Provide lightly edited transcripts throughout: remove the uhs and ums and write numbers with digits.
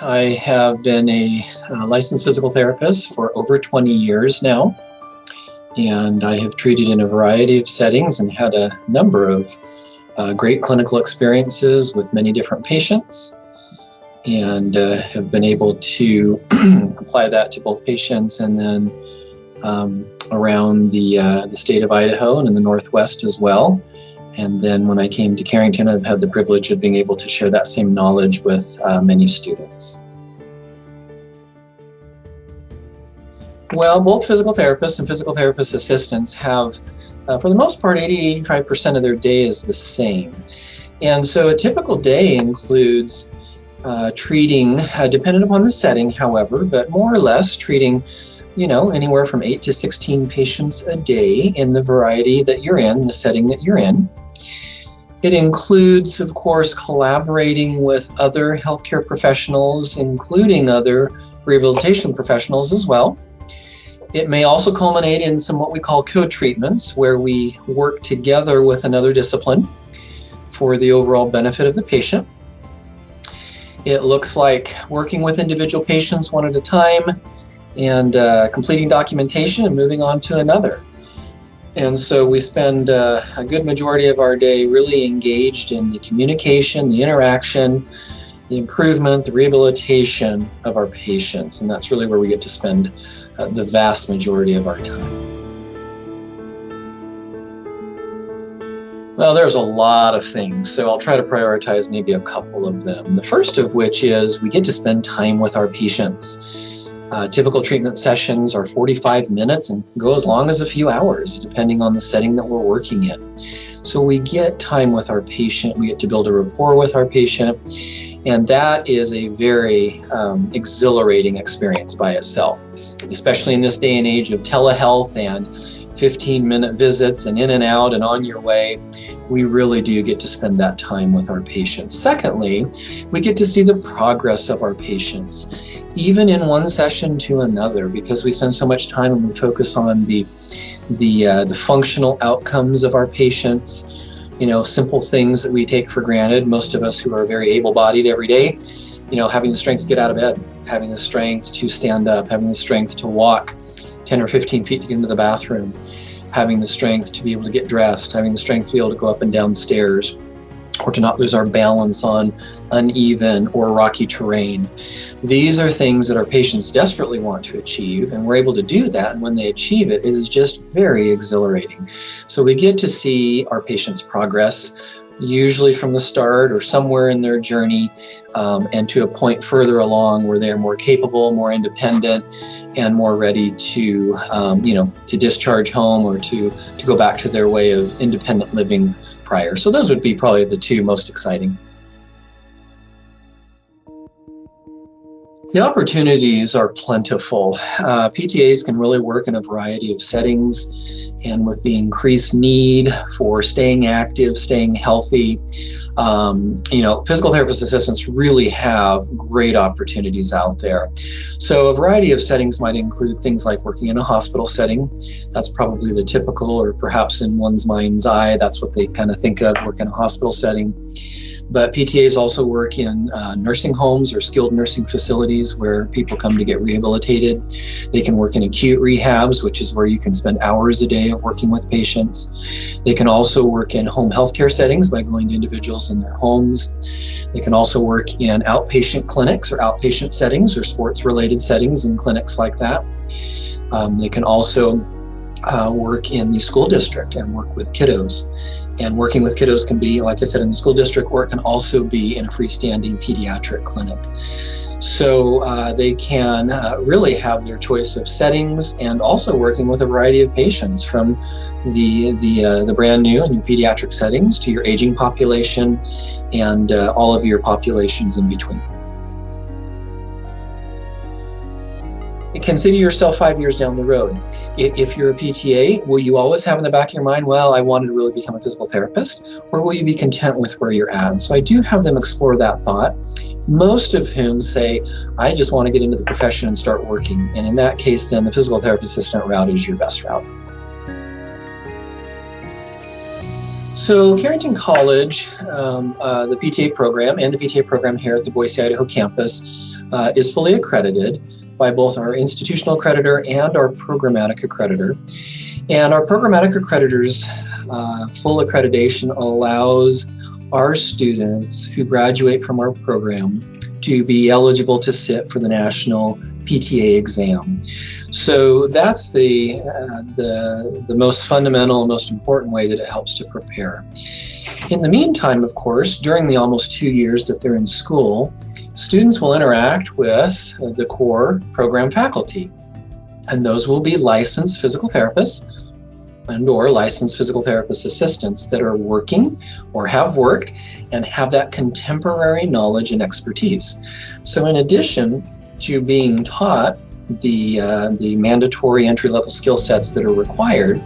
I have been a licensed physical therapist for over 20 years now, and I have treated in a variety of settings and had a number of great clinical experiences with many different patients, and have been able to apply that to both patients and then around the state of Idaho and in the Northwest as well. And then when I came to Carrington, I've had the privilege of being able to share that same knowledge with many students. Well, both physical therapists and physical therapist assistants have, for the most part, 80-85% of their day is the same. And so a typical day includes treating, dependent upon the setting, however, but more or less treating anywhere from 8 to 16 patients a day in the variety that you're in, the setting that you're in. It includes, of course, collaborating with other healthcare professionals, including other rehabilitation professionals as well. It may also culminate in some what we call co-treatments, where we work together with another discipline for the overall benefit of the patient. It looks like working with individual patients one at a time and completing documentation and moving on to another. And so we spend a good majority of our day really engaged in the communication, the interaction, the improvement, the rehabilitation of our patients. And that's really where we get to spend the vast majority of our time. Well, there's a lot of things, so I'll try to prioritize maybe a couple of them. The first of which is we get to spend time with our patients. Typical treatment sessions are 45 minutes and go as long as a few hours, depending on the setting that we're working in. So we get time with our patient, we get to build a rapport with our patient, and that is a very exhilarating experience by itself, especially in this day and age of telehealth and 15-minute visits and in and out and on your way. We really do get to spend that time with our patients. Secondly, we get to see the progress of our patients, even in one session to another, because we spend so much time and we focus on the functional outcomes of our patients. Simple things that we take for granted. Most of us who are very able-bodied every day, having the strength to get out of bed, having the strength to stand up, having the strength to walk 10 or 15 feet to get into the bathroom, having the strength to be able to get dressed, having the strength to be able to go up and down stairs, or to not lose our balance on uneven or rocky terrain. These are things that our patients desperately want to achieve, and we're able to do that. And when they achieve it, it is just very exhilarating. So we get to see our patients' progress, usually from the start or somewhere in their journey, and to a point further along where they're more capable, more independent, and more ready to, to discharge home or to go back to their way of independent living prior. So those would be probably the two most exciting. The opportunities are plentiful. PTAs can really work in a variety of settings, and with the increased need for staying active, staying healthy, physical therapist assistants really have great opportunities out there. So a variety of settings might include things like working in a hospital setting. That's probably the typical, or perhaps in one's mind's eye, that's what they kind of think of, work in a hospital setting. But PTAs also work in nursing homes or skilled nursing facilities where people come to get rehabilitated. They can work in acute rehabs, which is where you can spend hours a day of working with patients. They can also work in home healthcare settings by going to individuals in their homes. They can also work in outpatient clinics or outpatient settings or sports-related settings in clinics like that. They can also work in the school district and work with kiddos. And working with kiddos can be, like I said, in the school district, or it can also be in a freestanding pediatric clinic. So they can really have their choice of settings, and also working with a variety of patients, from the brand new and your pediatric settings to your aging population and all of your populations in between. Consider yourself 5 years down the road. If you're a PTA, will you always have in the back of your mind, well, I wanted to really become a physical therapist? Or will you be content with where you're at? And so I do have them explore that thought, most of whom say, I just want to get into the profession and start working. And in that case, then the physical therapist assistant route is your best route. So Carrington College, the PTA program and the PTA program here at the Boise, Idaho campus is fully accredited by both our institutional accreditor and our programmatic accreditor. And our programmatic accreditor's full accreditation allows our students who graduate from our program to be eligible to sit for the national PTA exam. So that's the most fundamental, most important way that it helps to prepare. In the meantime, of course, during the almost 2 years that they're in school, students will interact with the core program faculty. And those will be licensed physical therapists and or licensed physical therapist assistants that are working or have worked and have that contemporary knowledge and expertise. So in addition to being taught the mandatory entry-level skill sets that are required,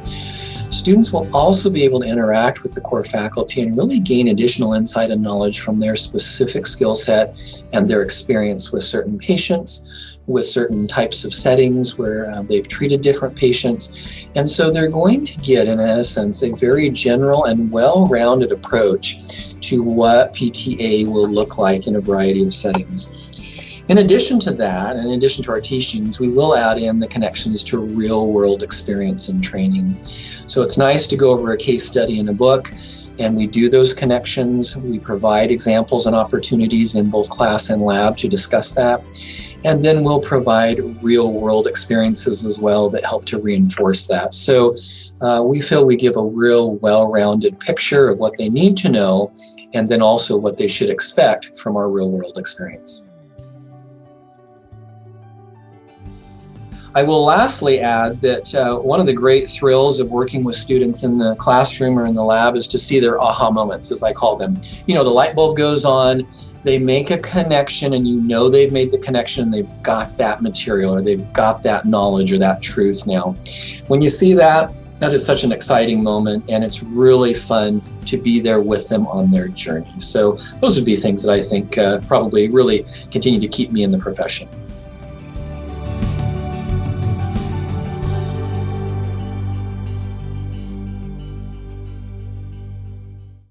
students will also be able to interact with the core faculty and really gain additional insight and knowledge from their specific skill set and their experience with certain patients, with certain types of settings where they've treated different patients. And so they're going to get, in essence, a very general and well-rounded approach to what PTA will look like in a variety of settings. In addition to that, in addition to our teachings, we will add in the connections to real-world experience and training. So it's nice to go over a case study in a book, and we do those connections. We provide examples and opportunities in both class and lab to discuss that. And then we'll provide real-world experiences as well that help to reinforce that. So we feel we give a real well-rounded picture of what they need to know, and then also what they should expect from our real-world experience. I will lastly add that one of the great thrills of working with students in the classroom or in the lab is to see their aha moments, as I call them. You know, the light bulb goes on, they make a connection, and you know they've made the connection, they've got that material, or they've got that knowledge or that truth now. When you see that, that is such an exciting moment, and it's really fun to be there with them on their journey. So those would be things that I think probably really continue to keep me in the profession.